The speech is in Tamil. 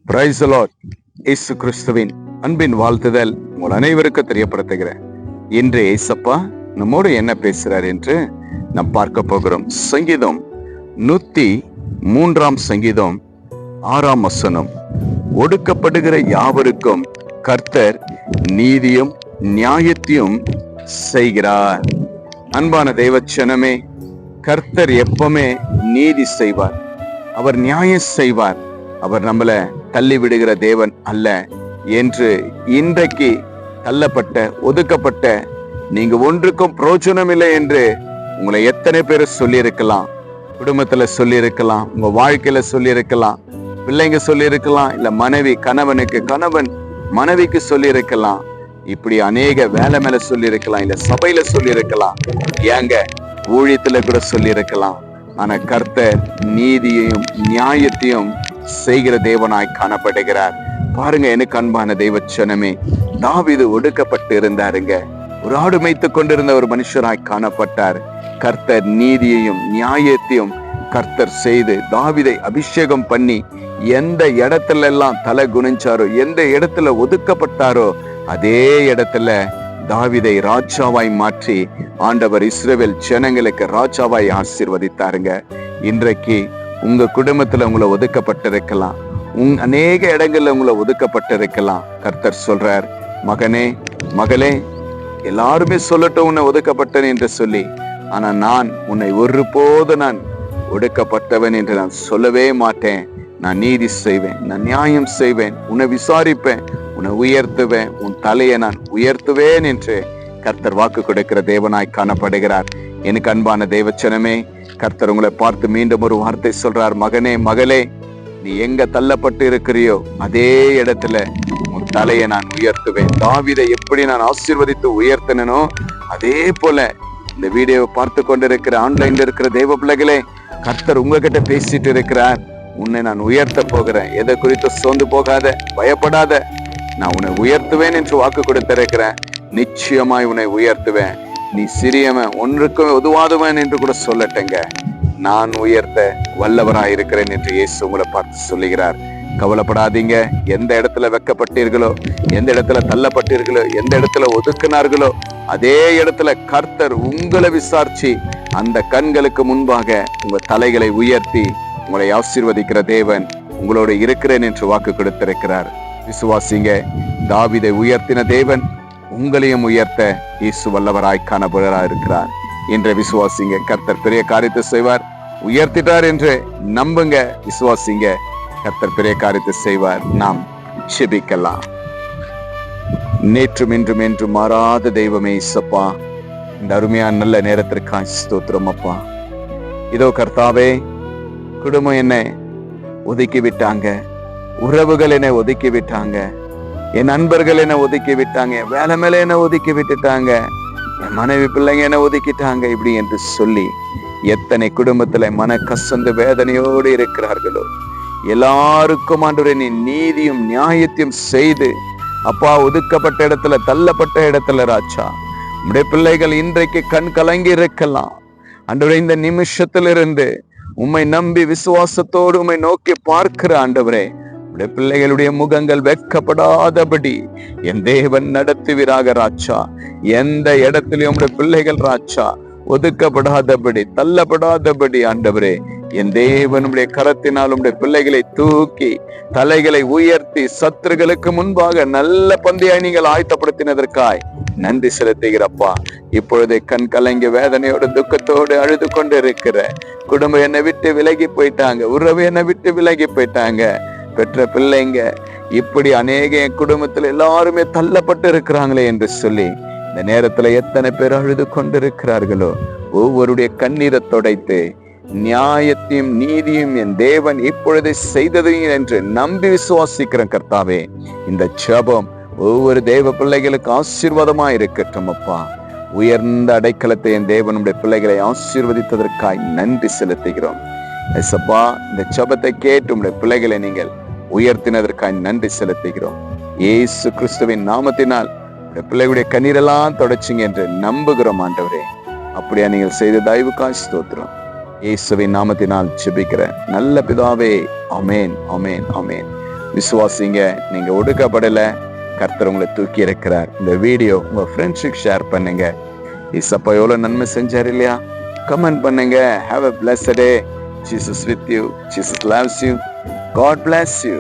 Praise the Lord. இயேசு கிறிஸ்துவின் அன்பின் வாழ்த்துதல் உங்கள் அனைவருக்கும் தெரியப்படுத்துகிறேன். இன்று ஏசப்பா நம்மோடு என்ன பேசுறார் என்று நாம் பார்க்க போகிறோம். சங்கீதம் 103 சங்கீதம் 6 ஒடுக்கப்படுகிற யாவருக்கும் கர்த்தர் நீதியும் நியாயத்தையும் செய்கிறார். அன்பான தெய்வச்சனமே, கர்த்தர் எப்பவுமே நீதி செய்வார், அவர் நியாயம் செய்வார். அவர் நம்மள தள்ளி விடுகிற தேவன் அல்ல என்று இன்றைக்கு தள்ளப்பட்ட ஒதுக்கப்பட்ட நீங்க ஒன்றுக்கும் பிரயோஜனம் இல்லை என்று உங்களை எத்தனை பேர் சொல்லி இருக்கலாம். குடும்பத்துல சொல்லி இருக்கலாம், உங்க வாழ்க்கையில சொல்லி இருக்கலாம், பிள்ளைங்க சொல்லி இருக்கலாம், இல்ல மனைவி கணவனுக்கு, கணவன் மனைவிக்கு சொல்லி இருக்கலாம், இப்படி அநேக வேலை மேல சொல்லி இருக்கலாம், இல்ல சபையில சொல்லி இருக்கலாம், ஏங்க ஊழியத்துல கூட சொல்லி இருக்கலாம். ஆனா கர்த்தர் நீதியையும் நியாயத்தையும் செய்கிற தேவனாய் காணப்படுகிறார். பாருங்க, எனக்கு அன்பான தெய்வச்சனமே, தாவீது ஒடுக்கப்பட்டு இருந்தாருங்க. ஒரு ஆடு மேய்த்து கொண்டிருந்த ஒரு மனுஷராய் காணப்பட்டார். கர்த்தர் நீதியையும் நியாயத்தையும் கர்த்தர் செய்து தாவீதை அபிஷேகம் பண்ணி எந்த இடத்துல எல்லாம் தலை குனிஞ்சாரோ, எந்த இடத்துல ஒதுக்கப்பட்டாரோ அதே இடத்துல தாவீதை ராஜாவாய் மாற்றி ஆண்டவர் இஸ்ரவேல் ஜனங்களுக்கு ராஜாவாய் ஆசீர்வதித்தாருங்க. இன்றைக்கு உங்க குடும்பத்துல உங்களை ஒதுக்கப்பட்டிருக்கலாம், அநேக இடங்கள்ல உங்களை ஒதுக்கப்பட்டிருக்கலாம். கர்த்தர் சொல்றார், மகனே மகளே, எல்லாருமே சொல்லட்டும் உன்னை ஒதுக்கப்பட்டேன் என்று சொல்லி, ஆனா நான் உன்னை ஒருபோது நான் ஒடுக்கப்பட்டவன் என்று நான் சொல்லவே மாட்டேன். நான் நீதி செய்வேன், நான் நியாயம் செய்வேன், உன்னை விசாரிப்பேன், உன்னை உயர்த்துவேன், உன் தலையை நான் உயர்த்துவேன் என்று கர்த்தர் வாக்கு கொடுக்கிற தேவனாய் காணப்படுகிறார். எனக்கு அன்பான தேவச்சனமே, கர்த்தர் உங்களை பார்த்து மீண்டும் ஒரு வார்த்தை சொல்றார், மகனே மகளே, நீ எங்க தள்ளப்பட்டு இருக்கிறியோ அதே இடத்துல உன் தலையை நான் உயர்த்துவேன். தாவீதை எப்படி நான் ஆசீர்வதித்து உயர்த்தினோ அதே போல இந்த வீடியோவை பார்த்து கொண்டிருக்கிற ஆன்லைன்ல இருக்கிற தேவ பிள்ளைகளே, கர்த்தர் உங்ககிட்ட பேசிட்டு இருக்கிறார். உன்னை நான் உயர்த்த போகிறேன், எதை குறித்து சோர்ந்து போகாத, பயப்படாத, நான் உன்னை உயர்த்துவேன் என்று வாக்கு கொடுத்திருக்கிறேன். நிச்சயமாய் உன்னை உயர்த்துவேன். நீ சிறியவன், ஒன்றுக்கும் உதவாதவன் என்று கூட சொல்லட்டேங்க, நான் உயர்த்த வல்லவராயிருக்கிறேன் என்று இயேசு உங்களை பார்த்து சொல்லுகிறார். கவலைப்படாதீங்க. எந்த இடத்துல வெக்கப்பட்டீர்களோ, எந்த இடத்துல தள்ளப்பட்டீர்களோ, எந்த இடத்துல ஒதுக்கினார்களோ அதே இடத்துல கர்த்தர் உங்களை விசாரிச்சு அந்த கண்களுக்கு முன்பாக உங்க தலைகளை உயர்த்தி உங்களை ஆசீர்வதிக்கிற தேவன் உங்களோடு இருக்கிறேன் என்று வாக்கு கொடுத்திருக்கிறார். விசுவாசிங்க. தாவீதை உயர்த்தின தேவன் உங்களையும் உயர்த்த இயேசு வல்லவராய் காணப்படுகிறார் இருக்கிறார் என்ற விசுவாசிங்க. கர்த்தர் பெரிய காரியத்தை செய்வார். உயர்த்திட்டார் என்று நம்புங்க, விசுவாசிங்க. கர்த்தர் பெரிய காரியத்தை செய்வார். நாம் ஜெபிக்கலாம். நேற்றும் இன்றும் என்றும் மாறாத தெய்வமே இயேசப்பா, இந்த அருமையான நல்ல நேரத்திற்காக ஸ்தோத்திரம் அப்பா. இதோ கர்த்தாவே, குடும்பம் என்னை ஒதுக்கி விட்டாங்க, உறவுகள் என்னை ஒதுக்கி விட்டாங்க, என் நண்பர்கள் என்ன ஒதுக்கி விட்டாங்க, என் வேலை மேல என்ன ஒதுக்கி விட்டுட்டாங்க, என் மனைவி பிள்ளைங்க என்ன ஒதுக்கிட்டாங்க, இப்படி என்று சொல்லி எத்தனை குடும்பத்துல மன கசந்து வேதனையோடு இருக்கிறார்களோ எல்லாருக்கும் ஆண்டவரே நீ நீதியும் நியாயத்தையும் செய்து அப்பா, ஒதுக்கப்பட்ட இடத்துல தள்ளப்பட்ட இடத்துல ராஜா, நம்முடைய பிள்ளைகள் இன்றைக்கு கண் கலங்கி இருக்கலாம். ஆண்டவரே, இந்த நிமிஷத்திலிருந்து உம்மை நம்பி விசுவாசத்தோடு உம்மை நோக்கி பார்க்கிற ஆண்டவரே, பிள்ளைகளுடைய முகங்கள் வெட்கப்படாதபடி என் தேவன் நடத்துவீராக ராஜா. எந்த இடத்திலும் உடைய பிள்ளைகள் ராஜா ஒதுக்கப்படாதபடி தள்ளப்படாதபடி ஆண்டவரே, என் தேவனுடைய கரத்தினால் உடைய பிள்ளைகளை தூக்கி தலைகளை உயர்த்தி சத்துருகளுக்கு முன்பாக நல்ல பந்தியாய் நீங்கள் ஆயத்தப்படுத்தினதற்காய் நன்றி செலுத்துகிறப்பா. இப்பொழுதே கண் கலங்கி வேதனையோடு துக்கத்தோடு அழுது கொண்டு இருக்கிற குடும்பம் என்னை விட்டு விலகி போயிட்டாங்க, உறவு என்னை விட்டு விலகி போயிட்டாங்க, பெற்ற பிள்ளைங்க இப்படி அநேக குடும்பத்துல எல்லாருமே தள்ளப்பட்டு இருக்கிறாங்களே என்று சொல்லி இந்த நேரத்துல எத்தனை பேர் அழுது கொண்டிருக்கிறார்களோ ஒவ்வொருடைய கண்ணீரை தொடைத்து நியாயத்தையும் நீதியும் என் தேவன் இப்பொழுது செய்ததையும் என்று நம்பி விசுவாசிக்கிறேன் கர்த்தாவே. இந்த ஜெபம் ஒவ்வொரு தேவ பிள்ளைகளுக்கு ஆசீர்வாதமா இருக்கட்டும் அப்பா. உயர்ந்த அடைக்கலத்தை என் தேவனுடைய பிள்ளைகளை ஆசீர்வதித்ததற்காய் நன்றி செலுத்துகிறோம். ஏசப்பா, இந்த ஜெபத்தை கேட்டு உடைய பிள்ளைகளை நீங்கள் உயர்த்தினதற்காக நன்றி செலுத்துகிறோம். இயேசு கிறிஸ்துவின் நாமத்தினால் பிள்ளைகளுடைய கண்ணீரெல்லாம் தொடச்சிங்க என்று நம்புகிறோம் ஆண்டவரே. அப்படியா நீங்கள் செய்த தயவுக்காய் ஸ்தோத்திரம். இயேசுவின் நாமத்தினால் ஜெபிக்கிறேன் நல்ல பிதாவே. ஆமென், ஆமென், ஆமென். விசுவாசிங்க, நீங்க ஒடுக்கப்படல, கர்த்தர் உங்களை தூக்கி இருக்கிறார். இந்த வீடியோ உங்க ஃப்ரெண்ட்ஸுக்கு ஷேர் பண்ணுங்க. இசப்பா எவ்வளவு நன்மை செஞ்சார் இல்லையா? கமெண்ட் பண்ணுங்க. Have a blessed day. Jesus with you. Jesus loves you. God bless you.